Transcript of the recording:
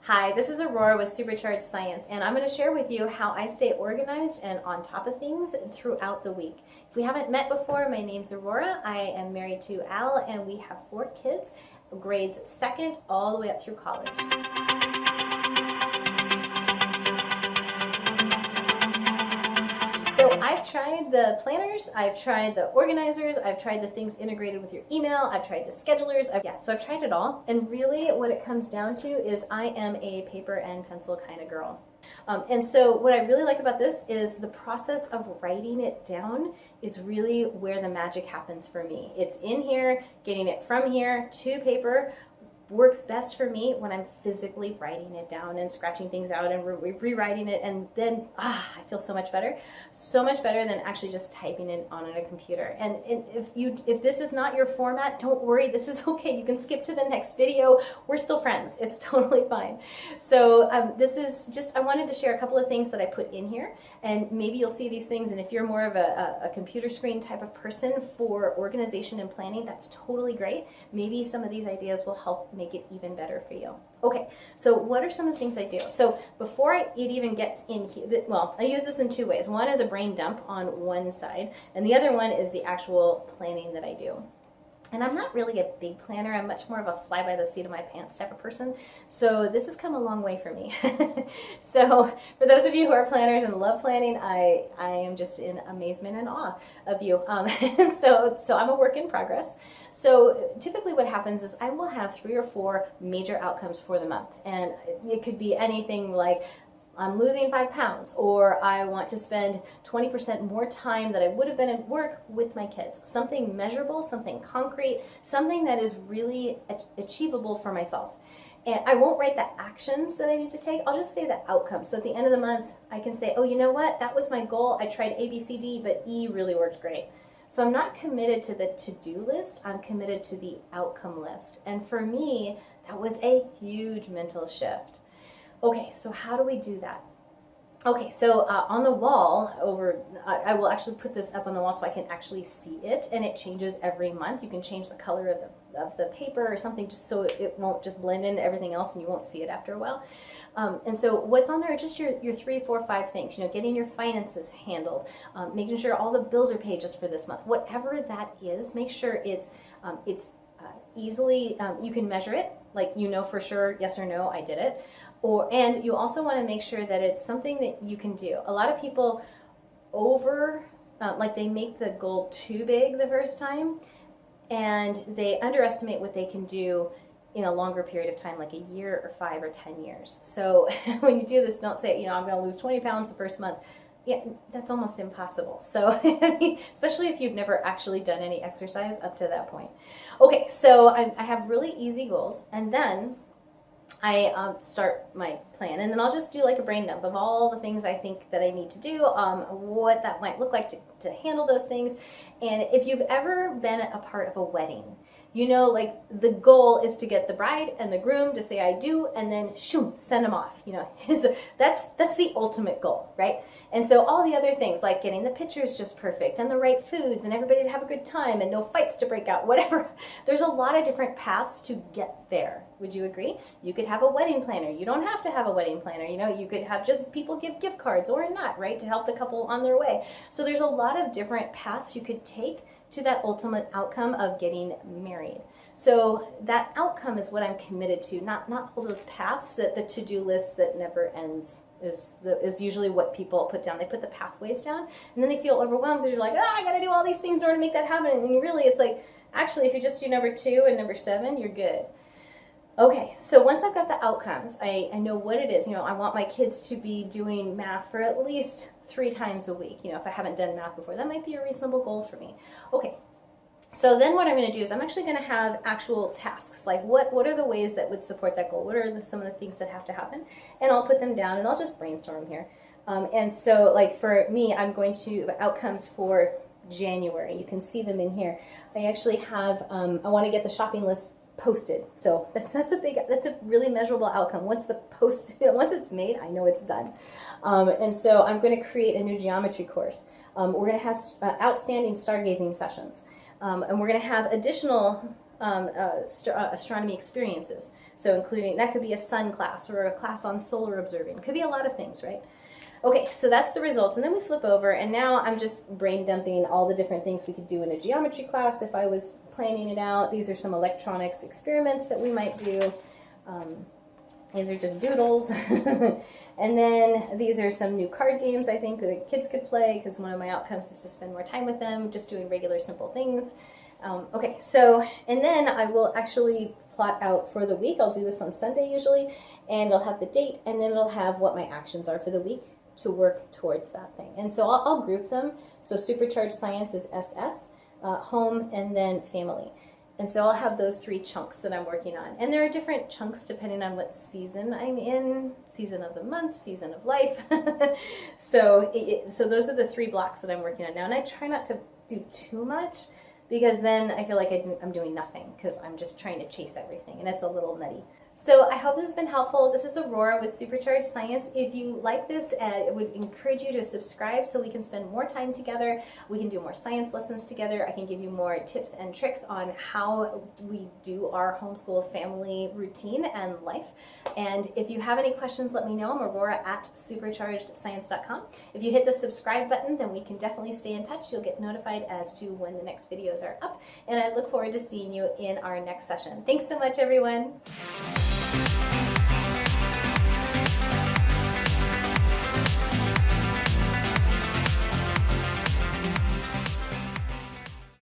Hi, this is Aurora with Supercharged Science, and I'm going to share with you how I stay organized and on top of things throughout the week. If we haven't met before, my name's Aurora. I am married to Al, and we have 4 kids, grades 2nd all the way up through college. So I've tried the planners, I've tried the organizers, I've tried the things integrated with your email, I've tried the schedulers, so I've tried it all. And really what it comes down to is I am a paper and pencil kind of girl. And so what I really like about this is the process of writing it down is really where the magic happens for me. It's in here, getting it from here to paper works best for me when I'm physically writing it down and scratching things out and rewriting it, and then I feel so much better than actually just typing it on a computer. And if this is not your format, don't worry, this is okay. You can skip to the next video. We're still friends. It's totally fine. So this is just, I wanted to share a couple of things that I put in here, and maybe you'll see these things, and if you're more of a computer screen type of person for organization and planning, that's totally great. Maybe some of these ideas will help make it even better for you. Okay, so what are some of the things I do? So before it even gets in here, well, I use this in 2 ways. One is a brain dump on one side, and the other one is the actual planning that I do. And I'm not really a big planner. I'm much more of a fly by the seat of my pants type of person. So this has come a long way for me. So for those of you who are planners and love planning, I am just in amazement and awe of you. So I'm a work in progress. So typically what happens is I will have 3 or 4 major outcomes for the month. And it could be anything like I'm losing 5 pounds, or I want to spend 20% more time that I would have been at work with my kids. Something measurable, something concrete, something that is really achievable for myself. And I won't write the actions that I need to take. I'll just say the outcomes. So at the end of the month, I can say, oh, you know what? That was my goal. I tried A, B, C, D, but E really worked great. So I'm not committed to the to-do list. I'm committed to the outcome list. And for me, that was a huge mental shift. Okay, so how do we do that? Okay, so on the wall I will actually put this up on the wall so I can actually see it, and it changes every month. You can change the color of the paper or something just so it won't just blend into everything else and you won't see it after a while. And so what's on there are just your 3, 4, 5 things. Getting your finances handled, making sure all the bills are paid just for this month. Whatever that is, make sure it's easily, you can measure it, like for sure, yes or no, I did it. And you also want to make sure that it's something that you can do. A lot of people they make the goal too big the first time, and they underestimate what they can do in a longer period of time, like a year or 5 or 10 years. So when you do this, don't say, I'm going to lose 20 pounds the first month. Yeah, that's almost impossible. So, especially if you've never actually done any exercise up to that point. Okay, so I have really easy goals, and then I start my plan, and then I'll just do like a brain dump of all the things I think that I need to do, what that might look like to handle those things. And if you've ever been a part of a wedding, like the goal is to get the bride and the groom to say I do, and then shoom, send them off. That's the ultimate goal, right? And so all the other things like getting the pictures just perfect and the right foods and everybody to have a good time and no fights to break out, whatever. There's a lot of different paths to get there. Would you agree? You could have a wedding planner. You don't have to have a wedding planner. You could have just people give gift cards or not, right, to help the couple on their way. So there's a lot of different paths you could take to that ultimate outcome of getting married. So that outcome is what I'm committed to, not all those paths that the to-do list that never ends is usually what people put down. They put the pathways down, and then they feel overwhelmed because you're like, I got to do all these things in order to make that happen. And really, it's like, actually, if you just do number 2 and number 7, you're good. Okay, so once I've got the outcomes, I know what it is. I want my kids to be doing math for at least 3 times a week. If I haven't done math before, that might be a reasonable goal for me. Okay, so then what I'm going to do is I'm actually going to have actual tasks. Like what are the ways that would support that goal? What are some of the things that have to happen? And I'll put them down, and I'll just brainstorm here. And so like for me, I'm going to outcomes for January. You can see them in here. I actually have, I want to get the shopping list posted. So that's a really measurable outcome. Once it's made, I know it's done. And so I'm going to create a new geometry course. We're going to have outstanding stargazing sessions. And we're going to have additional astronomy experiences. So including, that could be a sun class or a class on solar observing. It could be a lot of things, right? Okay, so that's the results, and then we flip over, and now I'm just brain dumping all the different things we could do in a geometry class if I was planning it out. These are some electronics experiments that we might do. These are just doodles. And then these are some new card games I think that kids could play, because one of my outcomes is to spend more time with them, just doing regular simple things. Okay, so, and then I will actually plot out for the week. I'll do this on Sunday usually, and I'll have the date, and then it'll have what my actions are for the week to work towards that thing. And so I'll group them. So Supercharged Science is SS, home, and then family. And so I'll have those 3 chunks that I'm working on. And there are different chunks depending on what season I'm in, season of the month, season of life. So those are the 3 blocks that I'm working on now. And I try not to do too much, because then I feel like I'm doing nothing, because I'm just trying to chase everything, and it's a little nutty. So I hope this has been helpful. This is Aurora with Supercharged Science. If you like this, I would encourage you to subscribe so we can spend more time together. We can do more science lessons together. I can give you more tips and tricks on how we do our homeschool family routine and life. And if you have any questions, let me know. I'm Aurora at superchargedscience.com. If you hit the subscribe button, then we can definitely stay in touch. You'll get notified as to when the next videos are up. And I look forward to seeing you in our next session. Thanks so much, everyone.